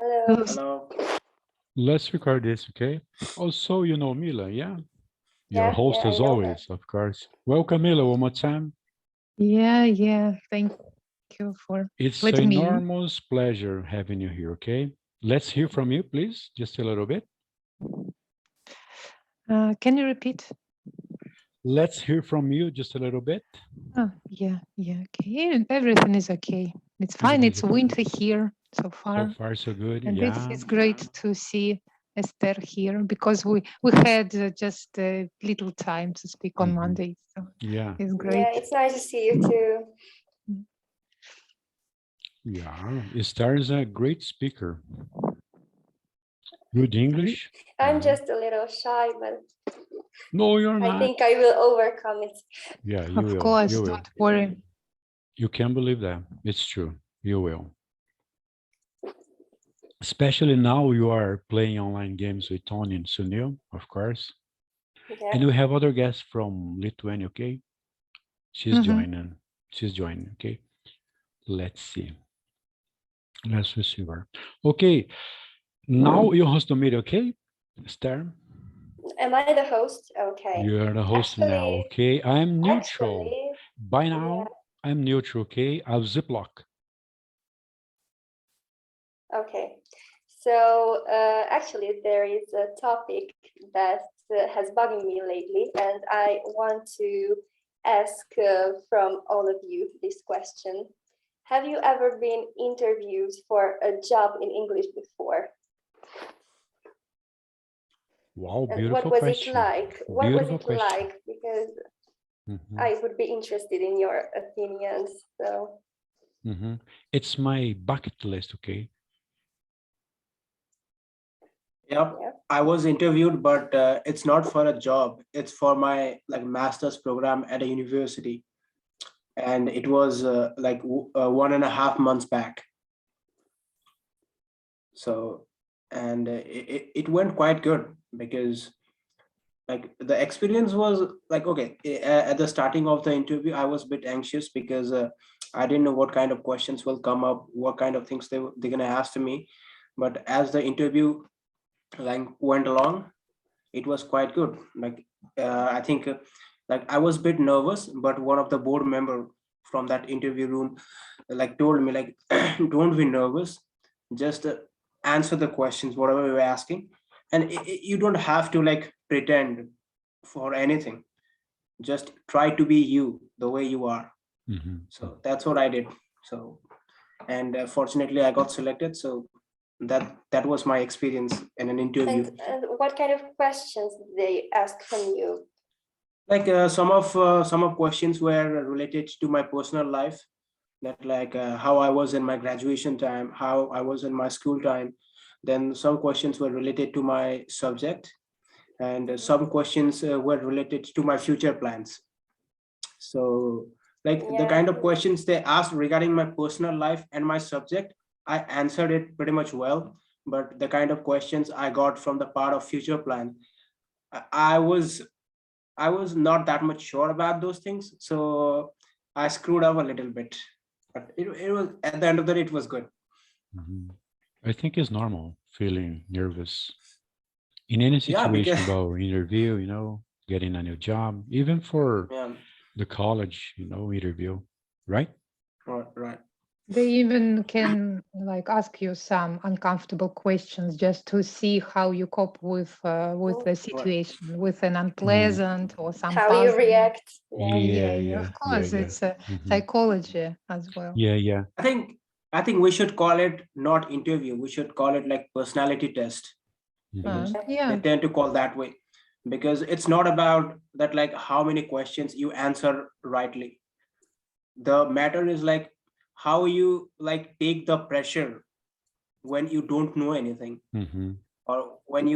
Hello. Hello. Let's record this, okay? Also, you know Mila, yeah? Your Yeah, host I as know her. always, of course. Welcome, Mila, one more time. Yeah. Thank you for It's letting an me in. enormous pleasure having you here, okay? Let's hear from you, please, just a little bit. Can you repeat? Let's hear from you just a little bit. Yeah. Okay. Everything is okay. It's fine. Everything's It's okay. winter here so So far, far, so good. and Yeah. it's great to see Esther here because we had just a little time to speak on Mhm. Monday, so Yeah. it's great. Yeah, it's nice to see you too. Yeah. Esther is a great speaker. Good English. I'm Mhm. just a little shy, but No, you're I not. think I will overcome it. Yeah, you Of will. course, You will. don't worry. You can believe that. It's true. You will. Especially now you are playing online games with Tony and Sunil, of course. Yeah. And we have other guests from Lithuania, okay? She's Mhm. joining. She's joining, okay? Let's see. Let's receive her. Okay. Now you host the meeting, okay? Esther, Am I the host? Okay. you are the host now, okay? I'm neutral. Actually, By now, I'm neutral, okay? I'll ziplock. okay. So actually, there is a topic that has bugging me lately, and I want to ask from all of you this question. Have you ever been interviewed for a job in English before? Wow, And beautiful what was question. it like? What Beautiful was it question. like? Because Mhm, I would be interested in your opinions. So mhm. It's my bucket list, okay? Yep. yeah. I was interviewed, but it's not for a job. It's for my master's program at a university, and it was 1.5 months back. So, and it went quite good because the experience was okay. At the starting of the interview, I was a bit anxious because I didn't know what kind of questions will come up, what kind of things they're gonna ask to me. But as the interview went along, it was quite good. I think I was a bit nervous, but one of the board member from that interview room told me don't be nervous, just answer the questions whatever you're asking, and you don't have to pretend for anything. Just try to be you the way you are. Mhm. So that's what I did. So, and fortunately I got selected. So that was my experience in an interview. And what kind of questions did they ask from you? Some of questions were related to my personal life, that how I was in my graduation time, how I was in my school time. Then some questions were related to my subject, and some questions were related to my future plans. So the Yeah. kind of questions they asked regarding my personal life and my subject, I answered it pretty much well. But the kind of questions I got from the part of future plan, I I was I was not that much sure about those things, so I screwed up a little bit. But it was, at the end of the day, it was good. Mhm. I think it's normal feeling nervous in any Yeah, because situation about interview, getting a new job, even for yeah, the college, interview, right? right. They even can ask you some uncomfortable questions just to see how you cope with the situation, with an unpleasant or some How you puzzling. react. Yeah, of course, it's Mhm. psychology as well. Yeah. I think we should call it not interview. We should call it personality test. Because Mhm. they Yeah, tend to call that way, because it's not about that how many questions you answer rightly. The matter is how you take the pressure when you don't know anything, Mhm. or when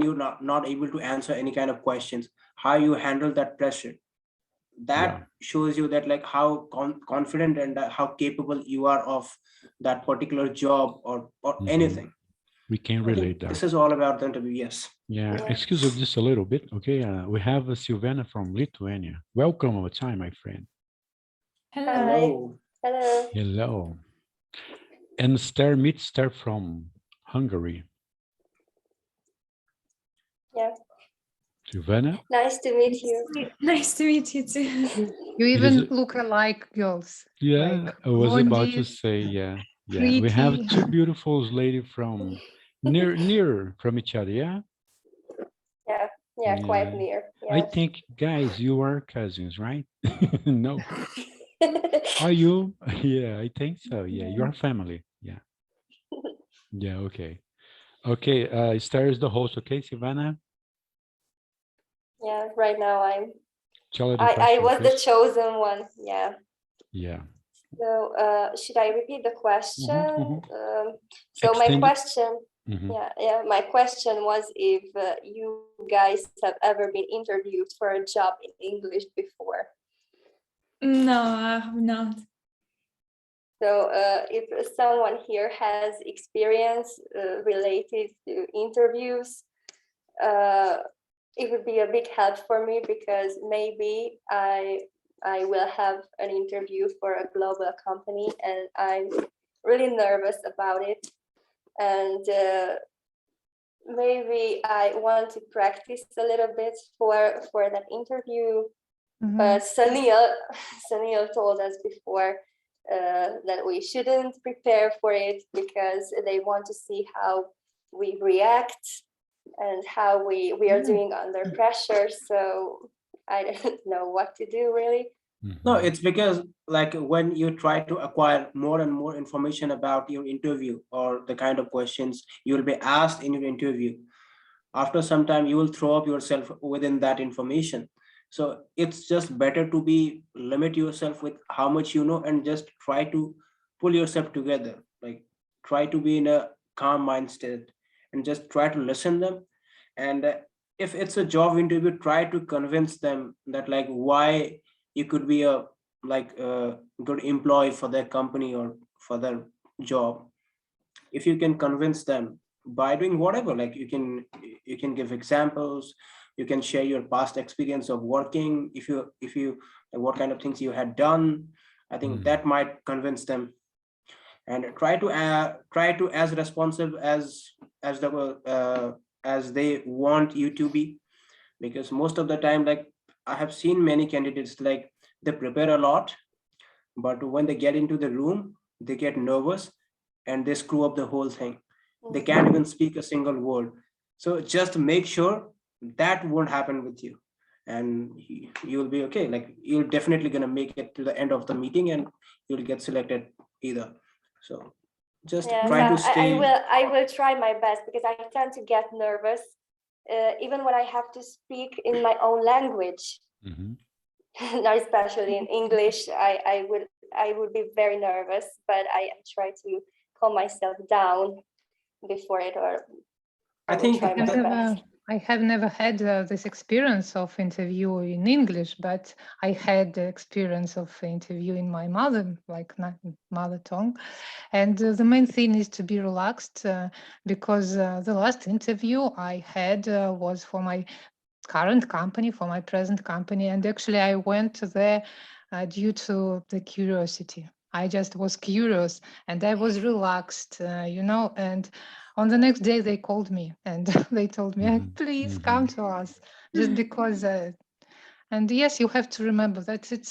you're not able to answer any kind of questions, how you handle that pressure. Yeah. That shows you that how confident and how capable you are of that particular job or Mhm. anything. We can I relate think that. this is all about the interview. Yes. Yeah. Yeah. Excuse me just a little bit. Okay. We have Savannah from Lithuania. Welcome over time, my friend. Hi. Hello. Hello. Hello. And Star, meet Star from Hungary. Yeah. Savannah? Nice to meet you. Nice to meet you too. You It even is a- look alike girls. Yeah, like I was about to blondies, say, yeah. Yeah, we have pretty. two beautiful ladies from near from each other, yeah? Yeah, yeah, quite Yeah. near. I Yes. think, guys, you are cousins, right? No. Are you? Yeah, I think so. Yeah, your family. Yeah. Yeah, okay. Okay, Esther is the host, okay, Savannah? Yeah, right now Tell it in I question, was the please. chosen one. Yeah. Yeah. So should I repeat the question? mhm. So my Extend it. question, Mhm. yeah, my question was if you guys have ever been interviewed for a job in English before. No, I have not. So if someone here has experience related to interviews, it would be a big help for me because maybe I will have an interview for a global company and I'm really nervous about it. And maybe I want to practice a little bit for that interview. Mhm. But Sunil told us before that we shouldn't prepare for it because they want to see how we react and how we are doing under pressure. So I don't know what to do really. No, Mhm. it's because like when you try to acquire more and more information about your interview or the kind of questions you will be asked in your interview, after some time you will throw up yourself within that information. So it's just better to be limit yourself with how much you know and just try to pull yourself together. Like try to be in a calm mind state and just try to listen them. And if it's a job interview, try to convince them that like why you could be a like a good employee for their company or for their job. If you can convince them by doing whatever, like you can give examples, you can share your past experience of working, if you like, what kind of things you had done. I think that might convince them. And try to as responsive as the as they want you to be, because most of the time, like I have seen many candidates, like they prepare a lot, but when they get into the room they get nervous and they screw up the whole thing. They can't even speak a single word. So just make sure that won't happen with you, and you'll be okay. Like you're definitely going to make it to the end of the meeting and you'll get selected either. So just Yeah, try to stay. I will try my best because I tend to get nervous even when I have to speak in my own language. Mhm. Not especially in English. I would be very nervous, but I try to calm myself down before it, or I I will think try my best. I have never had this experience of interview in English, but I had the experience of interview in my mother tongue. And the main thing is to be relaxed because the last interview I had was for my current company, for my present company. And actually I went there due to the curiosity. I just was curious and I was relaxed, and on the next day they called me and they told me, Mhm. please Mhm. come to us, just because and yes, you have to remember that it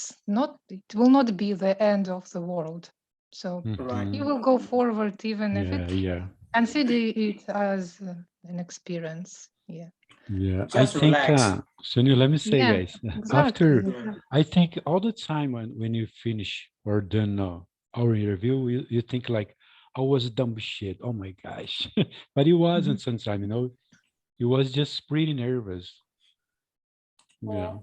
will not be the end of the world. So right. you Mhm. will go forward even if Yeah, it, yeah, consider it as an experience. Yeah. yeah. I Just think, relax. Sunil, let me say, Yeah, guys, exactly. after, Yeah. I think all the time when you finish or done our interview, you think like, I was dumb shit. Oh my gosh. But it Mhm. wasn't sometimes, you was just pretty nervous. Yeah. Yeah.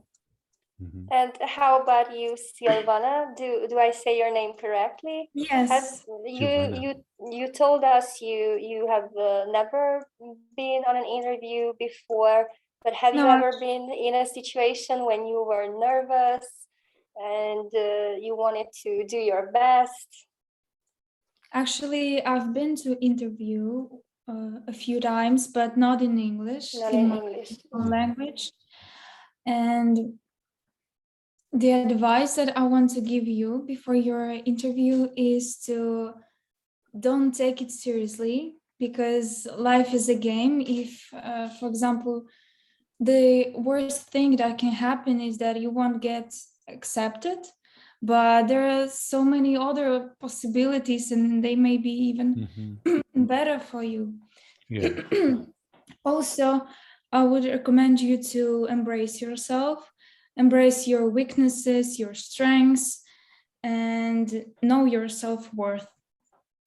Mhm. And how about you, Silvana? Do I say your name correctly? Have Yes. Savannah. you told us you have never been on an interview before, but have you No, ever been in a situation when you were nervous and you wanted to do your best? actually, I've been to interview a few times, but not in English, Not in in my English. own language. And the advice that I want to give you before your interview is to don't take it seriously. because life is a game. If, for example, the worst thing that can happen is that you won't get accepted, but there are so many other possibilities and they may be even better for you. Yeah. Also, I would recommend you to embrace yourself, embrace your weaknesses, your strengths, and know your self-worth.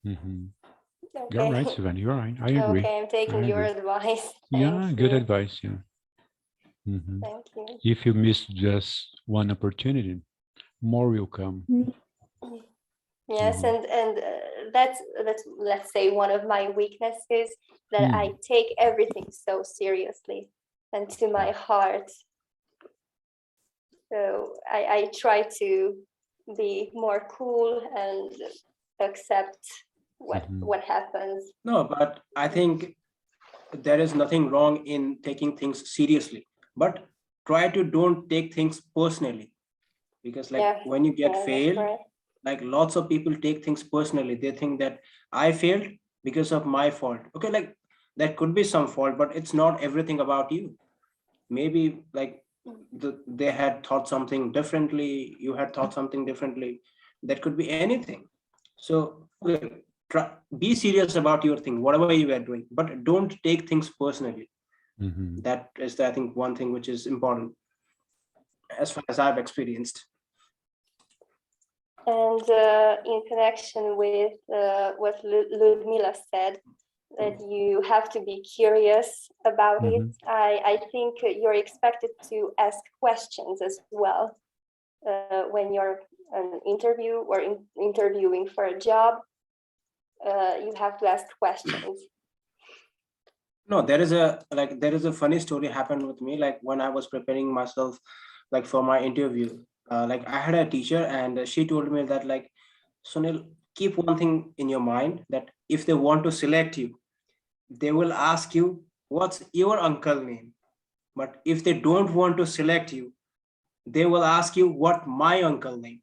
You're right, Okay. Savannah. You're right. I agree. Okay, I'm taking I your agree. advice. Yeah, Thank good you. advice. Yeah. Thank you. If you miss just one opportunity, more will come. Yes, and that's let's say one of my weaknesses, that I take everything so seriously and to my heart. So I try to be more cool and accept what happens. No, but I think there is nothing wrong in taking things seriously, but try to don't take things personally, because like Yeah, when you get yeah, that's failed, right. like lots of people take things personally. They think that I failed because of my fault. Okay, like there could be some fault, but it's not everything about you. Maybe like they had thought something differently, you had thought something differently. That could be anything. So okay, be serious about your thing, whatever you are doing, but don't take things personally. That is, I think, one thing which is important as far as I've experienced. And in connection with what Ludmila said, that you have to be curious about it. I think you're expected to ask questions as well when you're an interview or interviewing for a job. You have to ask questions. No, there is a funny story happened with me. Like when I was preparing myself, like for my interview, like I had a teacher and she told me that like, Sunil, keep one thing in your mind, that if they want to select you, they will ask you what's your uncle name. But if they don't want to select you, they will ask you what my uncle name.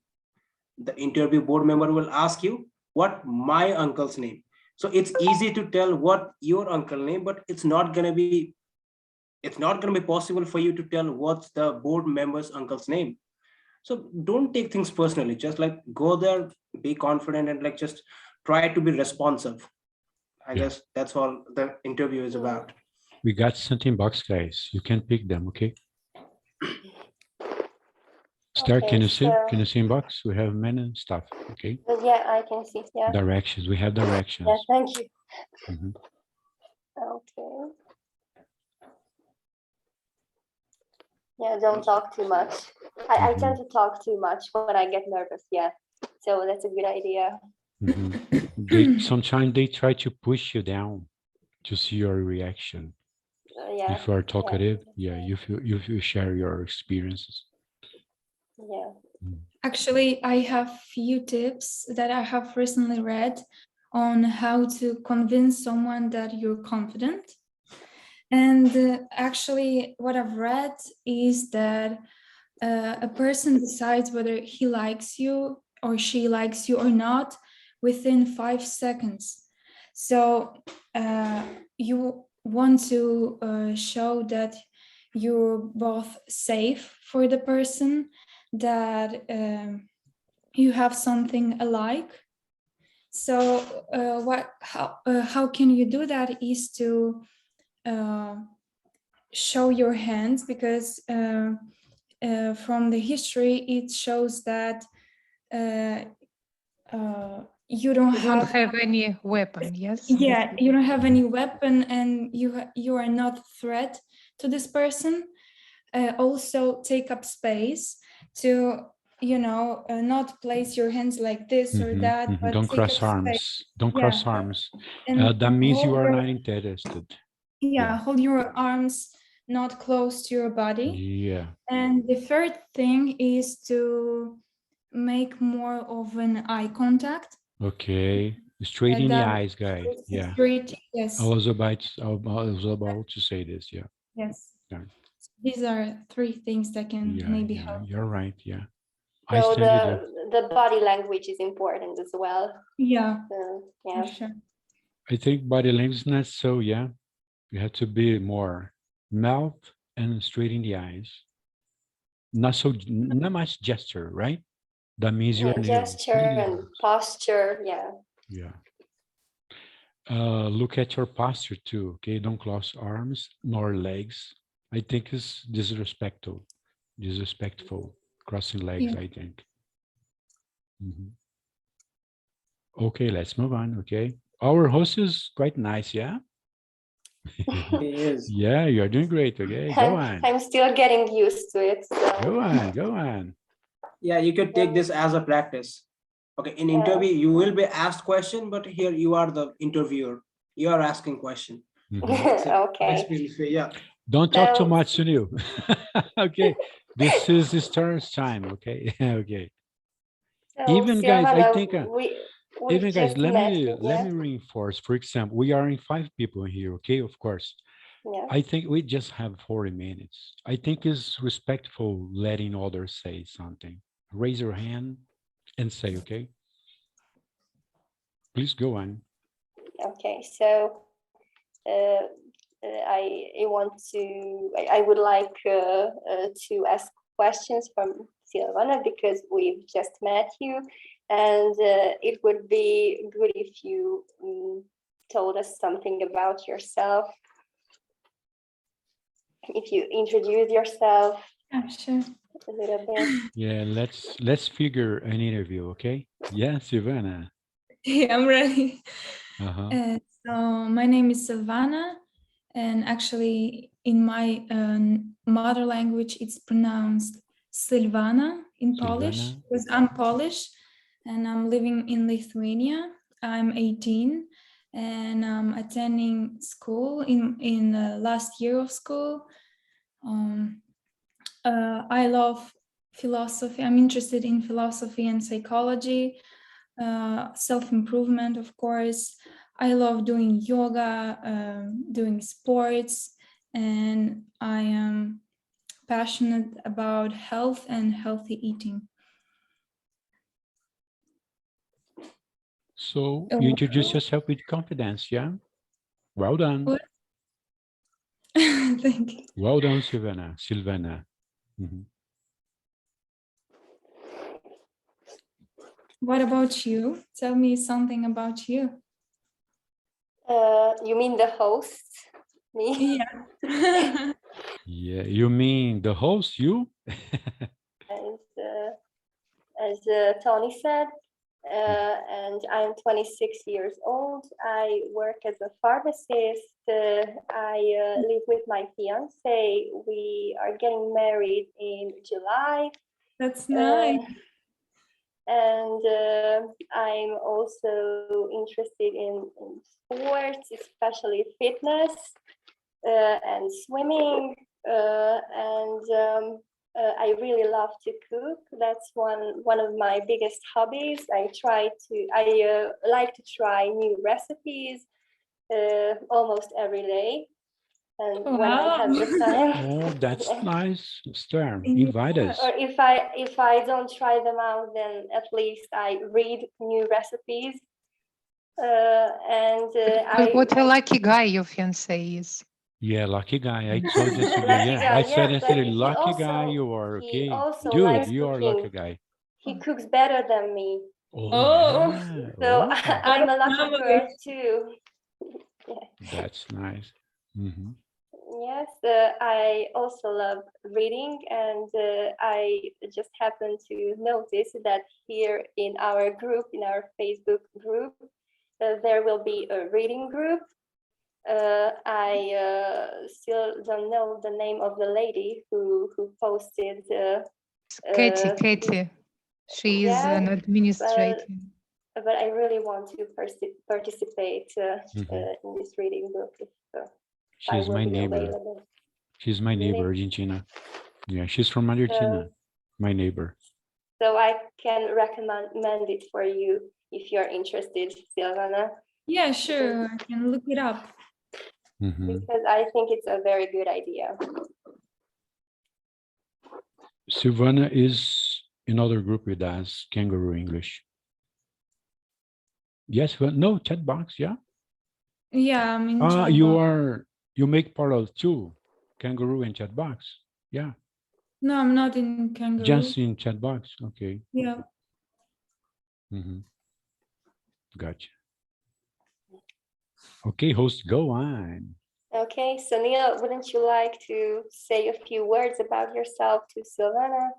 The interview board member will ask you what my uncle's name. So it's easy to tell what your uncle name, but it's not going to be possible for you to tell what's the board member's uncle's name. So don't take things personally, just like go there, be confident, and like just try to be responsive. I guess that's all the interview is about. We got something box, guys. You can pick them, okay? Start, Okay, can you see? so- Can you see in box? We have many stuff, okay? But yeah, I can see. Yeah. Directions, we have directions. Yeah. Thank you. Mhm. Okay. Yeah, don't talk too much. I tend to talk too much when I get nervous. Yeah. So that's a good idea. Sometimes they try to push you down to see your reaction. Yeah. If you are talkative, yeah, you share your experiences. Yeah. Actually, I have few tips that I have recently read on how to convince someone that you're confident. And actually, what I've read is that a person decides whether he likes you or she likes you or not within 5 seconds. So you want to show that you're both safe for the person, that you have something alike. So how can you do that is to show your hands, because from the history it shows that you don't have any weapon, yes? Yeah, you don't have any weapon, and you are not a threat to this person. Also take up space to not place your hands like this or that, but Don't take cross up space. arms. Don't Yeah. cross arms. And That means you hold are your- not interested. yeah, hold your arms not close to your body. Yeah. And the third thing is to make more of an eye contact. Okay. Straight in the eyes, guys. Yeah. Straight, yes. I was about to say this. Yeah. Yes. Yeah. These are 3 things that can maybe Yeah. help. You're right. Yeah. I So stand with you. the body language is important as well. Yeah, So, for yeah. sure. I think body language is not so, yeah. You have to be more mouth and straight in the eyes. Not much gesture, right? That means you're Yeah, nervous. gesture and posture. Yeah. Yeah. Look at your posture too, okay? Don't cross arms nor legs. I think it's disrespectful, crossing legs, Yeah. I think. Mhm. Okay, let's move on, okay? Our host is quite nice, yeah? He is. Yeah, you're doing great, okay? Go on, I'm still getting used to it. So go on, go on. Yeah, you could take this as a practice. Okay, in interview, you will be asked question, but here you are the interviewer. You are asking question. Mhm. So okay. experience, yeah. Don't talk too So, much, Sunil. Okay, this is his turn time, okay? Okay. so Even guys, I Savannah, think we even guys, just met you, let yeah? me reinforce. For example, we are in 5 people here, okay? Of course. Yeah. I think we just have 40 minutes. I think it's respectful letting others say something. Raise your hand and say, okay? Please go on. Okay. So uh, I want to, I would like to ask questions from Silvana because we've just met you, and it would be good if you told us something about yourself. If you introduce yourself Yeah, sure. a little bit. Yeah, let's figure an interview, okay? Yeah, Savannah. Yeah, I'm ready. Uh-huh. So my name is Savannah, and actually in my mother language, it's pronounced Silvana in Polish, Silvana. because I'm Polish, and I'm living in Lithuania. I'm 18, and I'm attending school in last year of school. I love philosophy. I'm interested in philosophy and psychology, self-improvement, of course. I love doing yoga, doing sports, and I am passionate about health and healthy eating. So you introduce yourself with confidence, yeah? Well done. What? Thank you. Well done, Silvana. Mhm. What about you? Tell me something about you. You mean the host? Me? Yeah. Yeah, you mean the host, you? As Tony said, and I'm 26 years old. I work as a pharmacist. I live with my fiance. We are getting married in July. That's nice. And I'm also interested in sports, especially fitness and swimming. I really love to cook. That's one of my biggest hobbies. I like to try new recipes almost every day. And when I have the time, Oh, that's nice, Stern. Yeah. Invite us. or if I don't try them out, then at least I read new recipes. What a lucky guy your fiance is. Yeah, lucky guy. I told you yesterday. Lucky Yeah, guy, I said yeah, but yesterday, he lucky guy also you are, he okay? also Dude, likes you are lucky cooking. guy. He cooks better than me. Oh, Oh. yeah. So Oh, I'm a lucky Family. girl too. that's nice. Mhm. Yes, I also love reading, and I just happened to notice that here in our group, in our Facebook group, there will be a reading group. I still don't know the name of the lady who posted. Katie. She is Yeah, an administrator. but I really want to participate Mhm. in this reading group if I She's will my be neighbor. available. She's my neighbor, Really? Argentina. Yeah, she's from Argentina. My neighbor. So I can recommend it for you if you're interested, Silvana, Yeah, sure. I can look it up. Mhm. because I think it's a very good idea. Savannah is another group with us, Kangaroo English. Yes, well, no, chat box, yeah. Yeah, I'm in Ah, chatbot. you make part of two, Kangaroo and Chatbox. Yeah, No, I'm not in Kangaroo. just in Chatbox. Okay. Yeah. Mm-hmm. Gotcha. Okay, host, go on. Okay, so Neil, wouldn't you like to say a few words about yourself to Savannah?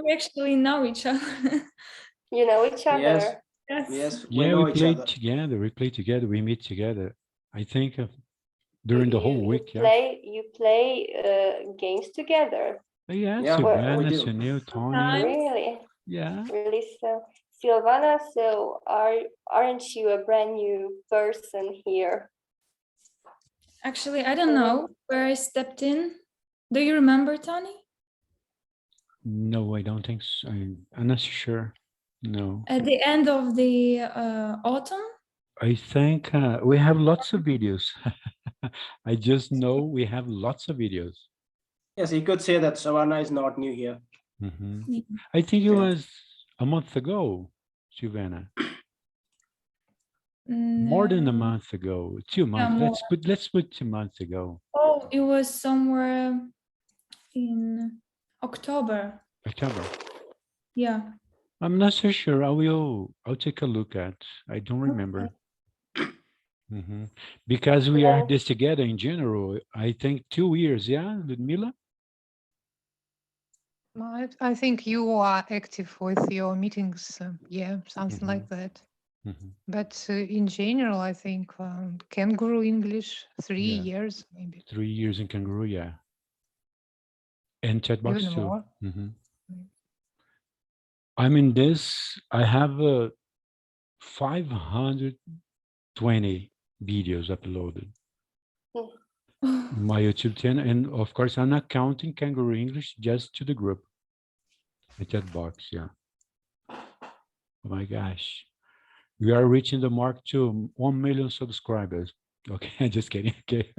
We actually know each other. You know each Yes, other. Yes. yes, we Yeah, we know each played other. together. We played together. We meet together. I think You, during the whole week. Yeah. you play games together. Yeah, Yeah, we Savannah, do. Sunil, Tony. Sometimes. Really, Yeah. really. So, Silvana, so aren't you a brand new person here? Actually, I don't know where I stepped in. Do you remember, Tony? No, I don't think so. I'm not sure. No. At the end of the autumn? I think we have lots of videos. I just know we have lots of videos. Yes, you could say that Savannah is not new here. Mhm. Yeah. I think it Yeah. was a month ago, Savannah. More than a No. month ago. 2 Yeah, months. more. Let's put 2 months ago. Oh, it was somewhere in October. October. Yeah. I'm not so sure. I'll take a look at. I don't remember. Mhm. Because we are Then, this together in general, I think 2 years, yeah, Ludmila? I think you are active with your meetings. Yeah, something Mhm. like that. Mhm. But in general, I think Kangaroo English, 3 years, Yeah, maybe 3 years in Kangaroo, yeah. And Chatbox even too. more. Mhm. Mm. I'm in this, I have 520 videos uploaded. My YouTube channel, and of course, I'm not counting Kangaroo English, just to the group. The chat box, yeah. Oh my gosh, we are reaching the mark to 1 million subscribers. Okay, just kidding. Okay,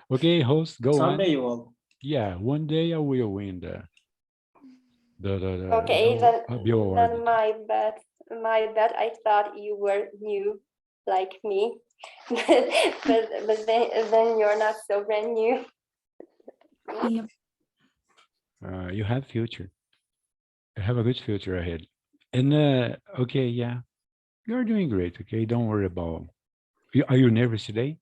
okay, host, go on. Someday you will. Yeah, one day I will win okay, the Bill Award. then my bad. I thought you were new, like me, but then you're not so brand new. Yep. You have future. You have a good future ahead. And okay, yeah, you're doing great. Okay, don't worry about. Are you nervous today?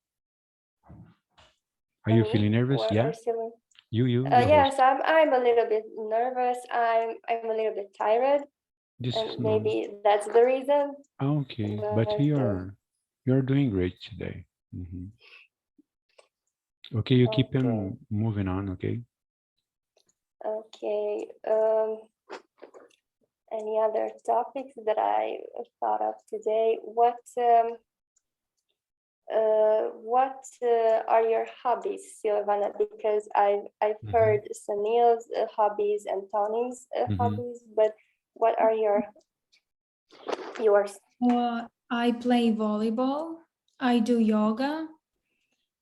Are you Me feeling nervous? or Yeah, silly? the host. Yes, I'm a little bit nervous. I'm a little bit tired, This is and normal. maybe that's the reason. Okay, but But you're doing great today. Mhm. Okay, you keep okay, on moving on. Okay. okay. Any other topics that I thought of today? What are your hobbies, Silvana? Because I've Mhm. heard Sunil's hobbies and Tony's Mhm. hobbies, but what are yours? I play volleyball. I do yoga.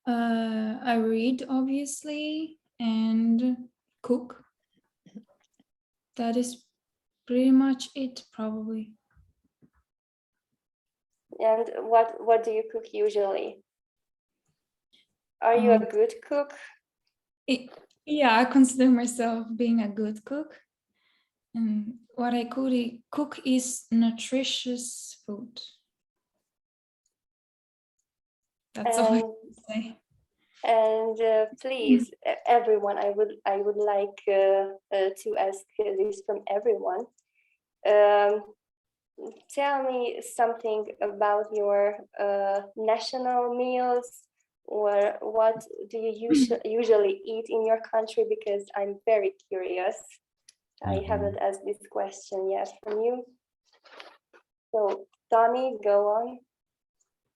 I read, obviously, and cook. That is pretty much it, probably. And what do you cook usually? Are you a good cook? Yeah, I consider myself being a good cook. And what I cook is nutritious food. That's all I And can say. and please, everyone, I would like to ask this from everyone. Um, tell me something about your national meals, or what do you usually eat in your country? Because I'm very curious. I haven't asked this question yet from you. So, Tony, go on.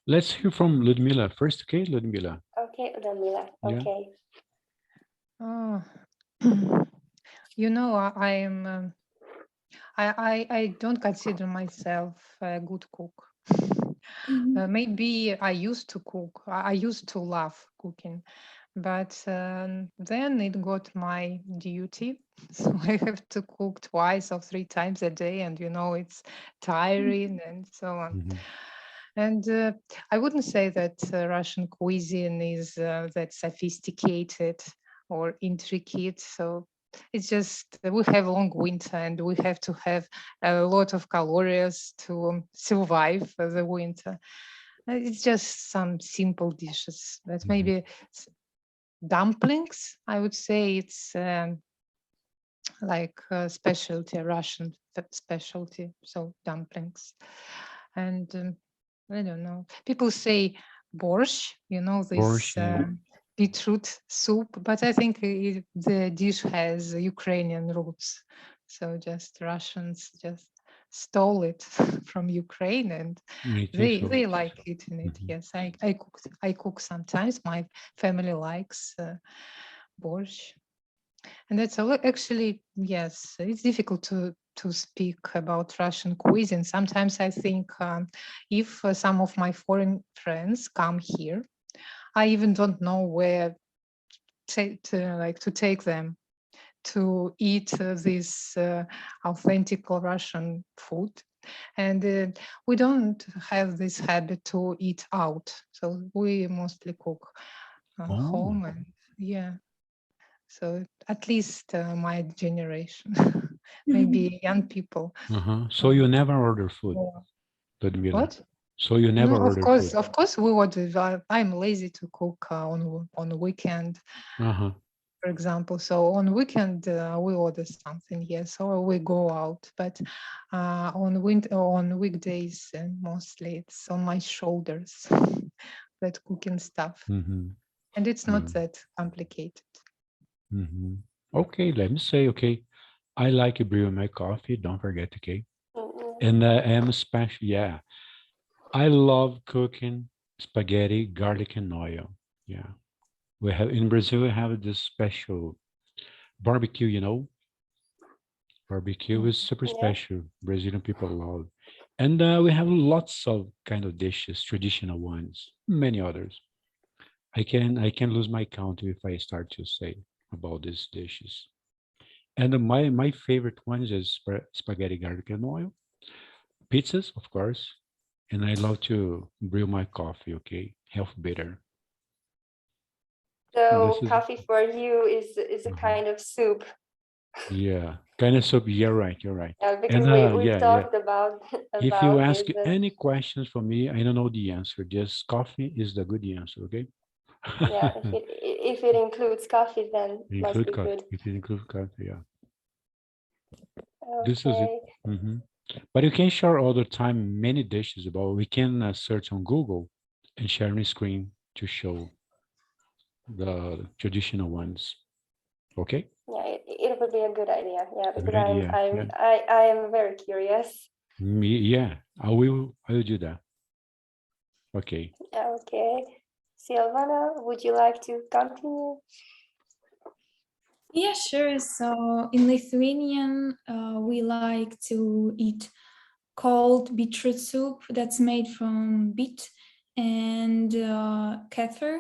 Let's hear from Ludmila first. Okay, Ludmila. Okay, Damila. Yeah. Okay. Oh, you know, I am. I don't consider myself a good cook. Maybe I used to cook. I used to love cooking, but then it got my duty, so I have to cook twice or 3 times a day, and you know it's tiring and so on. Mhm. And I wouldn't say that Russian cuisine is that sophisticated or intricate. So it's just we have long winter and we have to have a lot of calories to survive the winter. It's just some simple dishes, but maybe dumplings. I would say it's like a specialty, a Russian specialty. So dumplings, and I don't know. People say borscht, you know, this Borscht, yeah. beetroot soup, but I think the dish has Ukrainian roots. So just Russians just stole it from Ukraine and I think they so. they like eating it. Mhm. Yes, I cook sometimes. My family likes borscht. And that's actually, yes, it's difficult to speak about Russian cuisine. Sometimes I think if some of my foreign friends come here, I even don't know where to take them to eat this authentic Russian food. And we don't have this habit to eat out. So we mostly cook Oh, home and yeah. So at least my generation, maybe young people. so you never order food, Yeah. Ludmila? What? So you No, never order food? of course, we order. I'm lazy to cook on the weekend, Uh-huh. for example. So on weekend we order something, yes, or we go out. But on weekdays, mostly it's on my shoulders that cooking stuff, Mm-hmm. and it's not that complicated. Mm-hmm. Okay, let me say, okay, I like brewing my coffee, don't forget, okay? And I am special, yeah. I love cooking spaghetti, garlic, and oil. Yeah. We have in Brazil, we have this special barbecue, you know. Barbecue is super Yeah. special. Brazilian people love. And we have lots of kind of dishes, traditional ones, many others. I can lose my count if I start to say about these dishes. And my favorite ones is spaghetti, garlic, and oil. Pizzas, of course. And I love to brew my coffee, okay? Health bitter. This So is, coffee for you is a mhm. kind of soup. Yeah, kind of soup. You're right. You're right. Because And we've yeah, yeah. talked about If you about ask it. any questions for me, I don't know the answer. Just coffee is the good answer, okay? Yeah, if it includes coffee, then must Include be coffee. good. If you include coffee, yeah. This is it. Okay. Hmm. But you can share all the time many dishes about. We can search on Google and share a screen to show the traditional ones. Okay? Yeah, it would be a good idea. Yeah, because Good idea. Yeah. I am very curious. Me, yeah. I will do that. Okay. Okay. Silvana, would you like to continue? Yeah, sure. So in Lithuanian, we like to eat cold beetroot soup that's made from beet and kefir.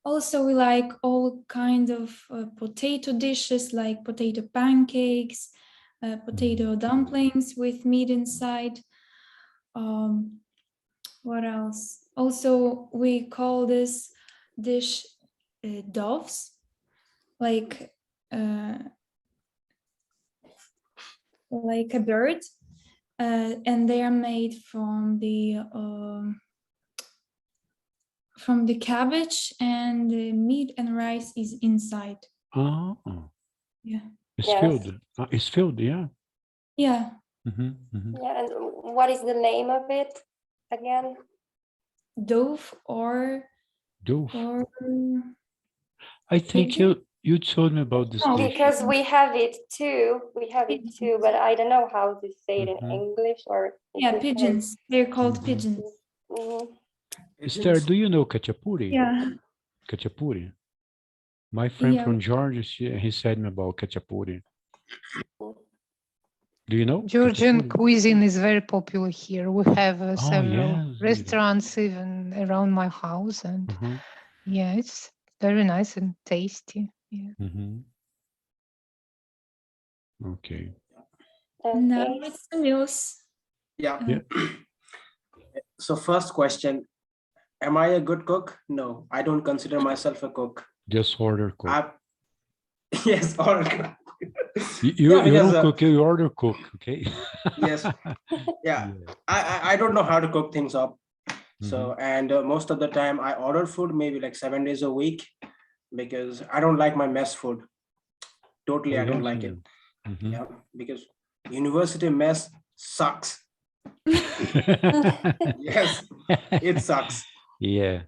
Also, we like all kind of potato dishes like potato pancakes, potato dumplings with meat inside. Um, what else? Also, we call this dish doves, like uh, like a bird, and they are made from the cabbage, and the meat and rice is inside. Oh, Yeah, it's Yes. filled. It's filled. Yeah. yeah. Yeah, and what is the name of it again? Dove or Doof. or I think pigeon. you told me about this No, dish. Because we have it too. We have it too, but I don't know how to say it in Mhm. English or in Yeah, Ukrainian. pigeons. They're called Mhm. pigeons. Mhm. Esther, do you know Kachapuri? Yeah, Kachapuri. My friend yeah. from Georgia, he said me about Kachapuri. Do you know Georgian Kachapuri? cuisine is very popular here. We have Oh, several yes. restaurants even around my house, and Uh-huh. yeah, it's very nice and tasty. Yeah. Mhm. Okay. Now Okay. it's the news. Yeah. Yeah. So first question, am I a good cook? No, I don't consider myself a cook. Just order cook. I, yes, or You yeah, because don't cook, you order cook, okay? yes, yeah, Yeah. I don't know how to cook things up. So, Mhm. and most of the time I order food maybe like 7 days a week because I don't like my mess food. Totally, Oh, I don't yes, like yeah. it. Mhm. Yeah, because university mess sucks. Yes, it sucks. Yeah.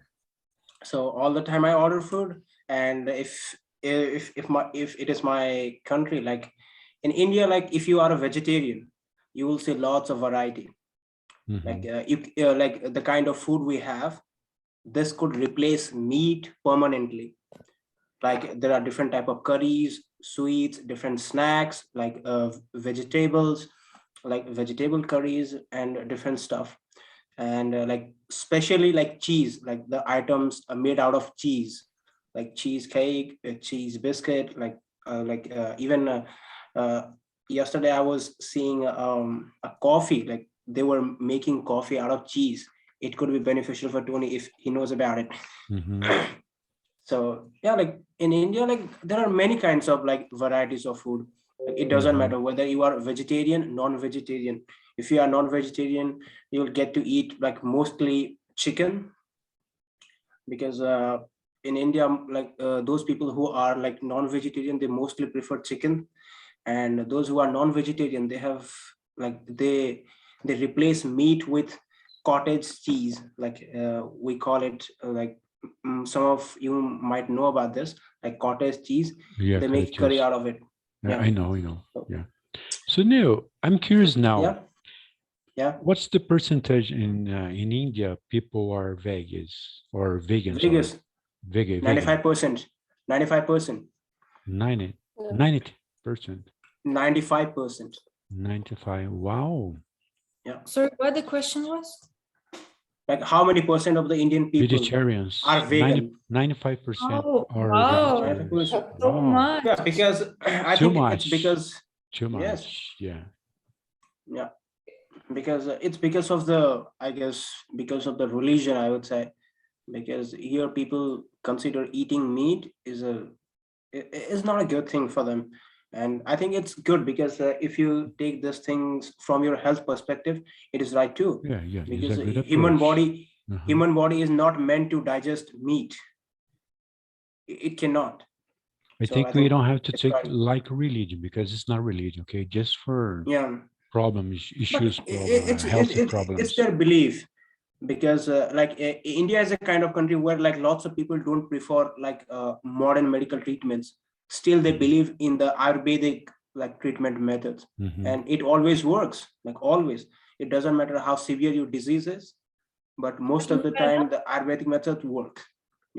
So all the time I order food, and if it is my country, like in India, like if you are a vegetarian, you will see lots of variety. Like Mhm. like the kind of food we have, this could replace meat permanently. Like there are different type of curries, sweets, different snacks, like vegetables, like vegetable curries and different stuff. And like especially like cheese, like the items are made out of cheese, like cheesecake, cheese biscuit, even uh, yesterday I was seeing a coffee, like they were making coffee out of cheese. It could be beneficial for Tony if he knows about it. Mhm. So yeah, like in India, like there are many kinds of like varieties of food. Like it doesn't Mhm. matter whether you are vegetarian, non-vegetarian. If you are non-vegetarian, you'll get to eat like mostly chicken, because in India, like those people who are like non-vegetarian, they mostly prefer chicken. And those who are non-vegetarian, they have like they replace meat with cottage cheese, like we call it some of you might know about this, like cottage cheese. Yeah, They make curry cottages. out of it. Yeah, Yeah. I know, I know. So, Yeah. So Neil, I'm curious now. yeah, yeah. What's the percentage in India people are vegans or vegan, sorry. Vegas, Vegan. 95%, 95%, 90, Yeah. 90%, 95%. 95. Wow. Yeah. Sorry, what the question was? Like how many percent of the Indian people Vegetarians. are 90, vegan? 95% Oh, are wow. vegetarians. 95%. So Wow. much. Yeah, because I Too think it's much. because Too yes, much. Yeah. yeah, because it's because of the, I guess, because of the religion, I would say, because here people consider eating meat is not a good thing for them. And I think it's good because if you take these things from your health perspective, it is right too, Yeah, yeah. It's because a good human approach. body Uh-huh. human body is not meant to digest meat. It cannot. I So I think we think don't have to it's take right. like religion because it's not religion, okay? Just for Yeah, problems, but issues, healthy it's problems. their belief, because India is a kind of country where like lots of people don't prefer like modern medical treatments. Still they Mhm. believe in the Ayurvedic like treatment methods, Mhm. and it always works, like always. It doesn't matter how severe your disease is, but most of the Ayurveda? time the Ayurvedic methods work.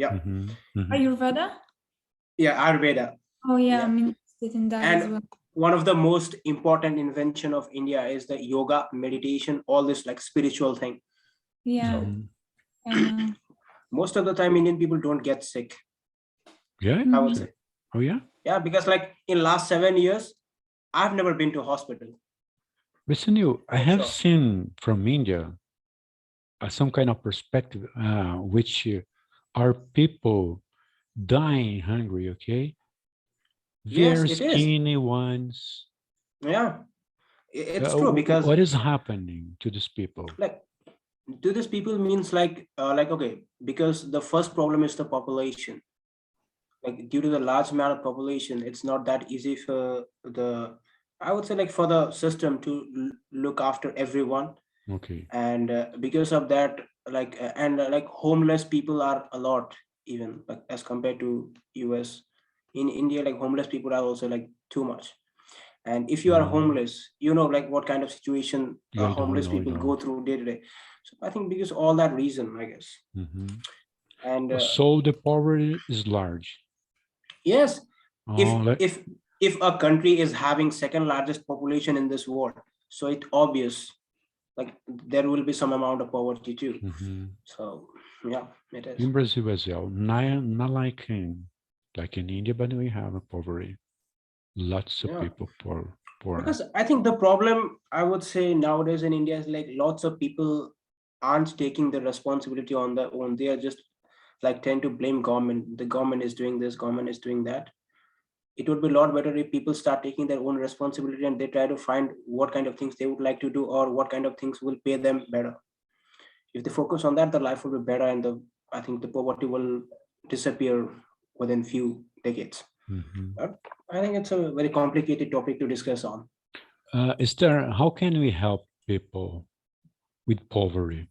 Yeah, Mhm. Mhm. Ayurveda? yeah, Ayurveda. Oh, yeah, Yeah. I'm interested in that as And well. one of the most important invention of India is the yoga, meditation, all this like spiritual thing. Yeah, Mhm. I know. Most of the time Indian people don't get sick, Yeah. I would Mhm. say. Oh yeah. Yeah, because like in last 7 years, I've never been to hospital Listen, you. I for have sure. seen from India some kind of perspective, which are people dying hungry. Okay, Yes, very it is. skinny ones. Yeah, it's true because What is happening to these people? like to these people means like okay, because the first problem is the population. Like due to the large amount of population, it's not that easy for the, I would say, like for the system to look after everyone. Okay. And because of that, like homeless people are a lot, even like as compared to US. In India, like homeless people are also like too much. And if you are Mhm. homeless, you know like what kind of situation Yeah, I know, I homeless know, I people go know. through day to day. So I think because all that reason, I guess. Mhm. And So the poverty is large. yes, if Oh, let, if if a country is having second largest population in this world, so it obvious like there will be some amount of poverty too. mhm. So yeah, it is. In Brazil as well. Not like in India, but we have a poverty. Lots of Yeah, people poor. because I think the problem I would say nowadays in India is like lots of people aren't taking the responsibility on their own. They are just like tend to blame government. The government is doing this, government is doing that. It would be a lot better if people start taking their own responsibility and they try to find what kind of things they would like to do or what kind of things will pay them better. If they focus on that, the life will be better, and I think the poverty will disappear within few decades. Mhm. But I think it's a very complicated topic to discuss on. Esther, how can we help people with poverty,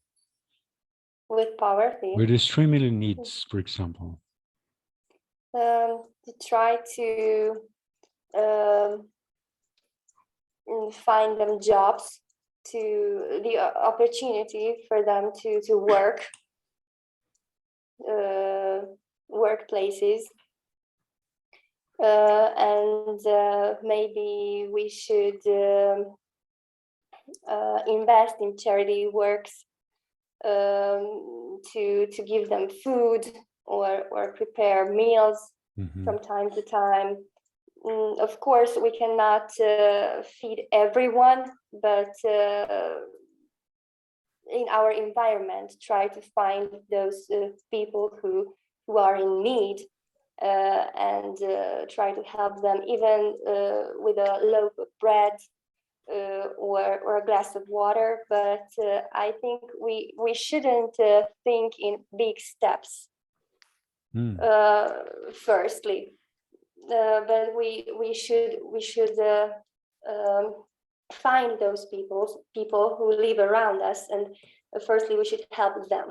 With poverty, with extremely needs, for example? to try to um, find them jobs, to the opportunity for them to work, workplaces, and maybe we should invest in charity works, to give them food or prepare meals Mhm. from time to time. Of course, we cannot feed everyone, but in our environment, try to find those people who are in need, and try to help them, even with a loaf of bread or a glass of water. But I think we shouldn't think in big steps. Mm. Firstly, but we should find those people who live around us, and firstly we should help them.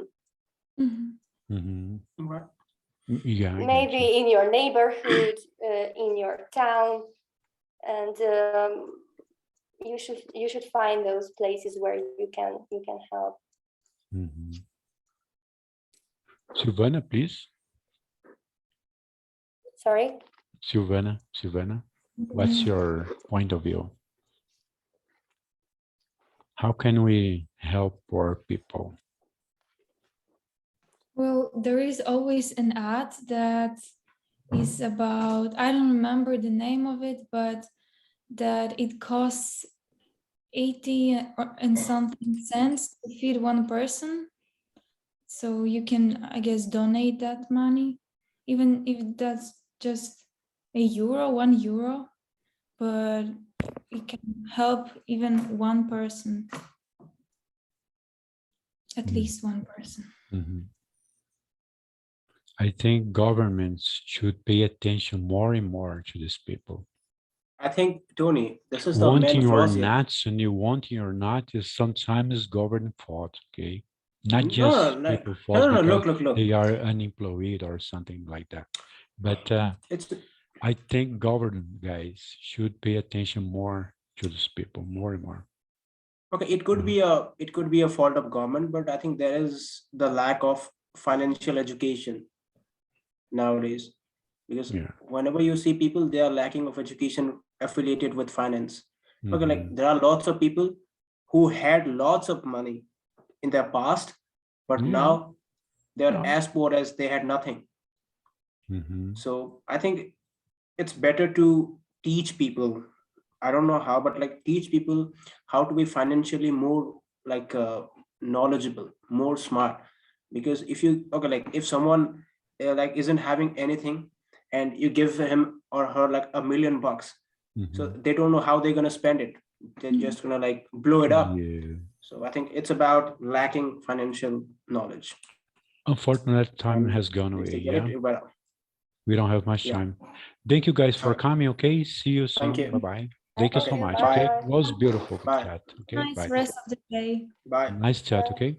Mhm. Mhm. Right. Yeah, I get Maybe you. in your neighborhood, in your town, and you should find those places where you can help. Mhm. Savannah, please. Sorry. Savannah, what's your point of view? How can we help poor people? Well, there is always an ad that is about, I don't remember the name of it, but that it costs 80 and something cents to feed one person. So you can, I guess, donate that money, even if that's just €1, €1, but it can help even one person, at least one person. Mhm. I think governments should pay attention more and more to these people. I think, Tony, this is the main Wanting or flaws here. not, and you wanting or not is sometimes government fault, okay? Not No, just like, people fault no, because look. they are unemployed or something like that. But It's I think government guys should pay attention more to these people, more and more. okay. It could be a fault of government, but I think there is the lack of financial education nowadays, because Yeah. whenever you see people, they are lacking of education affiliated with finance. Okay, like Mhm. there are lots of people who had lots of money in their past, but Yeah. now they're Yeah. as poor as they had nothing. Mhm. So I think it's better to teach people. I don't know how, but like teach people how to be financially more like knowledgeable, more smart. Because if you okay, like if someone like isn't having anything, and you give him or her like $1,000,000, so Mhm. they don't know how they're gonna spend it. They're just gonna like blow it up. Yeah. So I think it's about lacking financial knowledge, Unfortunately, time and has gone if away. they get Yeah. it, well, We don't have much yeah. time. Thank you guys for Okay. coming. Okay. See you Thank soon. you. Bye-bye. Thank you Thank so Okay. you. much. Bye. Okay. Bye. It was beautiful Bye. chat. Okay. Nice Bye. rest of the day. Bye. Nice chat. Okay.